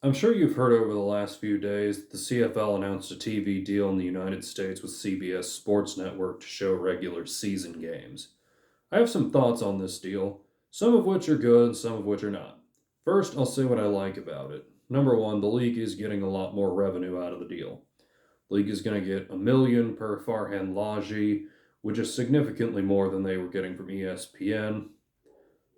I'm sure you've heard over the last few days that the CFL announced a TV deal in the United States with CBS Sports Network to show regular season games. I have some thoughts on this deal, some of which are good, some of which are not. First, I'll say what I like about it. Number one, the league is getting a lot more revenue out of the deal. The league is going to get $1 million per Farhan Laji, which is significantly more than they were getting from ESPN.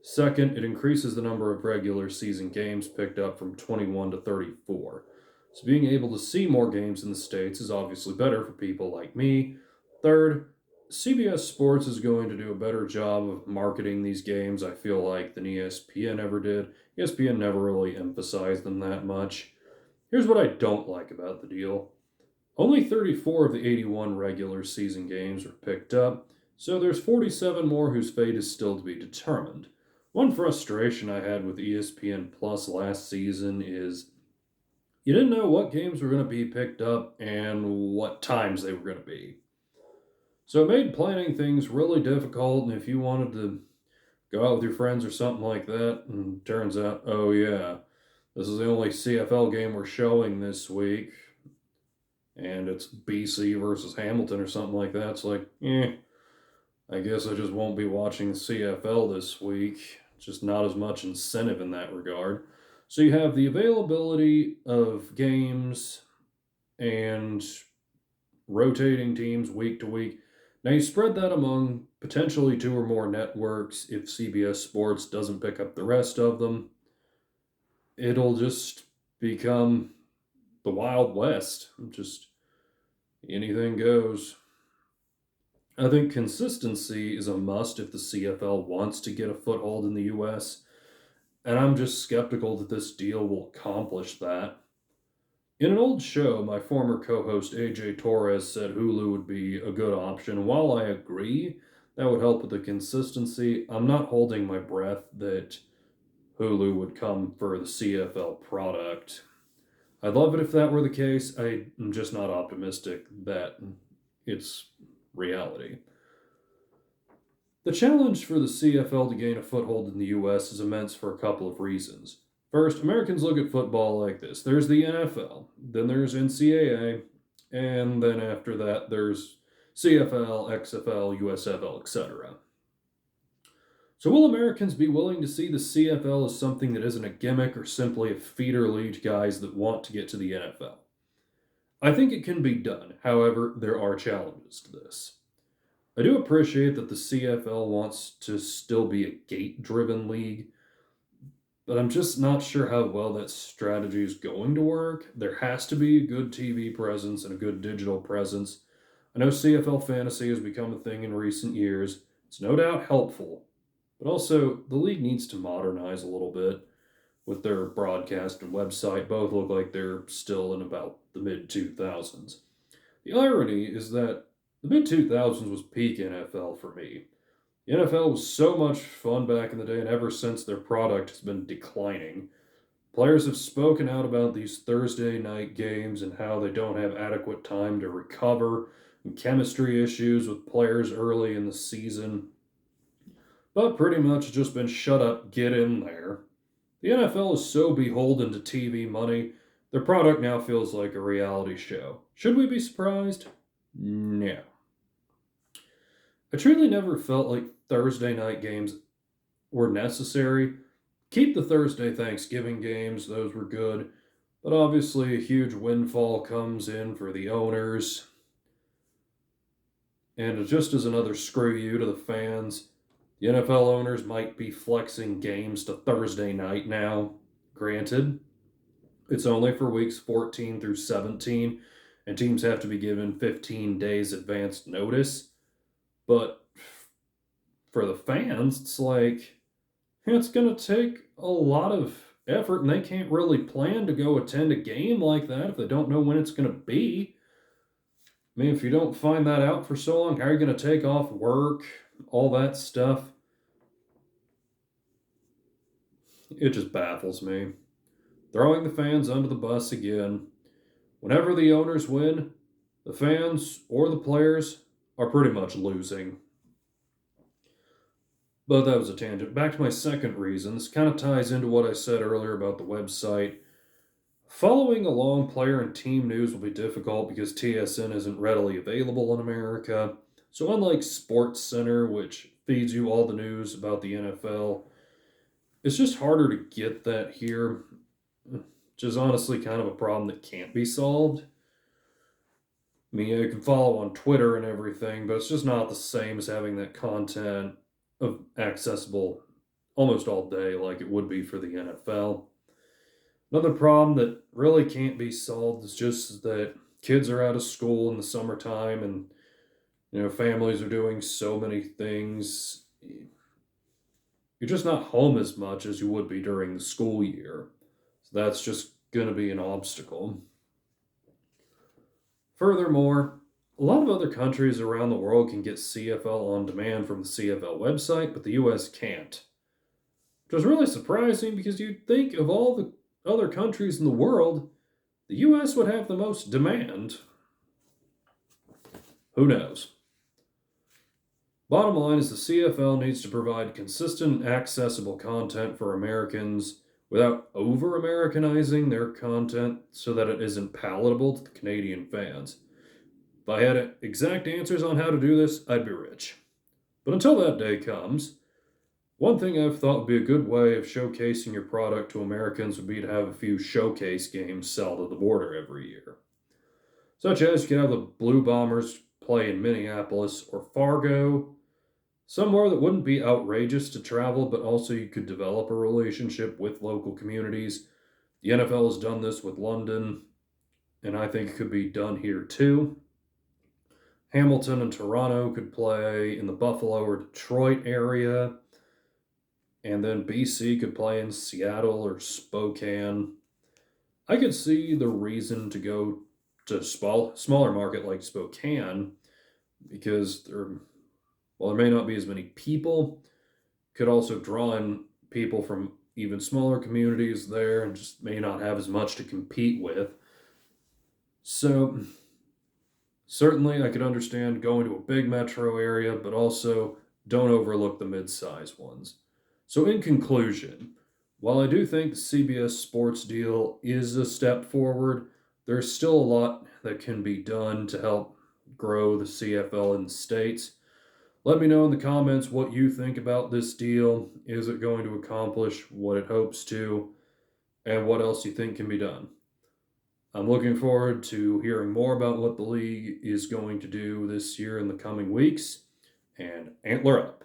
Second, it increases the number of regular season games picked up from 21 to 34. So being able to see more games in the States is obviously better for people like me. Third, CBS Sports is going to do a better job of marketing these games, I feel like, than ESPN ever did. ESPN never really emphasized them that much. Here's what I don't like about the deal. Only 34 of the 81 regular season games were picked up, so there's 47 more whose fate is still to be determined. One frustration I had with ESPN Plus last season is you didn't know what games were going to be picked up and what times they were going to be. So it made planning things really difficult, and if you wanted to go out with your friends or something like that, and it turns out, oh yeah, this is the only CFL game we're showing this week, and it's BC versus Hamilton or something like that, it's like, I guess I just won't be watching the CFL this week. Just not as much incentive in that regard. So you have the availability of games and rotating teams week to week. Now you spread that among potentially two or more networks if CBS Sports doesn't pick up the rest of them. It'll just become the Wild West. Just anything goes. I think consistency is a must if the CFL wants to get a foothold in the US, and I'm just skeptical that this deal will accomplish that. In an old show, my former co host AJ Torres said Hulu would be a good option. While I agree that would help with the consistency, I'm not holding my breath that Hulu would come for the CFL product. I'd love it if that were the case. I'm just not optimistic that it's reality. The challenge for the CFL to gain a foothold in the US is immense for a couple of reasons. First, Americans look at football like this. There's the NFL, then there's NCAA, and then after that there's CFL, XFL, USFL, etc. So will Americans be willing to see the CFL as something that isn't a gimmick or simply a feeder league to guys that want to get to the NFL? I think it can be done. However, there are challenges to this. I do appreciate that the CFL wants to still be a gate-driven league, but I'm just not sure how well that strategy is going to work. There has to be a good TV presence and a good digital presence. I know CFL fantasy has become a thing in recent years. It's no doubt helpful, but also the league needs to modernize a little bit with their broadcast and website. Both look like they're still in about the mid 2000s. The irony is that the mid 2000s was peak NFL for me. The NFL was so much fun back in the day, and ever since their product has been declining. Players have spoken out about these Thursday night games and how they don't have adequate time to recover, and chemistry issues with players early in the season. But pretty much just been shut up, get in there. The NFL is so beholden to TV money, their product now feels like a reality show. Should we be surprised? No. I truly never felt like Thursday night games were necessary. Keep the Thursday Thanksgiving games, those were good. But obviously, a huge windfall comes in for the owners. And just as another screw you to the fans, the NFL owners might be flexing games to Thursday night now. Granted, it's only for weeks 14 through 17, and teams have to be given 15 days advance notice. But for the fans, it's like, it's going to take a lot of effort, and they can't really plan to go attend a game like that if they don't know when it's going to be. I mean, if you don't find that out for so long, how are you going to take off work, all that stuff? It just baffles me. Throwing the fans under the bus again. Whenever the owners win, the fans or the players are pretty much losing. But that was a tangent. Back to my second reason. This kind of ties into what I said earlier about the website. Following along player and team news will be difficult because TSN isn't readily available in America. So, unlike Sports Center, which feeds you all the news about the NFL, it's just harder to get that here, which is honestly kind of a problem that can't be solved. I mean, you can follow on Twitter and everything, but it's just not the same as having that content accessible almost all day like it would be for the NFL. Another problem that really can't be solved is just that kids are out of school in the summertime and families are doing so many things. You're just not home as much as you would be during the school year. So that's just going to be an obstacle. Furthermore, a lot of other countries around the world can get CFL on demand from the CFL website, but the US can't. Which is really surprising because you'd think of all the other countries in the world, the US would have the most demand. Who knows? Bottom line is the CFL needs to provide consistent, accessible content for Americans without over Americanizing their content so that it isn't palatable to the Canadian fans. If I had exact answers on how to do this, I'd be rich. But until that day comes, one thing I've thought would be a good way of showcasing your product to Americans would be to have a few showcase games south of the border every year. Such as you could have the Blue Bombers play in Minneapolis or Fargo, somewhere that wouldn't be outrageous to travel, but also you could develop a relationship with local communities. The NFL has done this with London, and I think it could be done here too. Hamilton and Toronto could play in the Buffalo or Detroit area, and then BC could play in Seattle or Spokane. I could see the reason to go to smaller market like Spokane because while there may not be as many people, could also draw in people from even smaller communities there and just may not have as much to compete with. So, certainly I could understand going to a big metro area, but also don't overlook the mid sized ones. So, in conclusion, while I do think the CBS Sports deal is a step forward, there's still a lot that can be done to help grow the CFL in the States. Let me know in the comments what you think about this deal. Is it going to accomplish what it hopes to? And what else you think can be done? I'm looking forward to hearing more about what the league is going to do this year in the coming weeks. And antler up.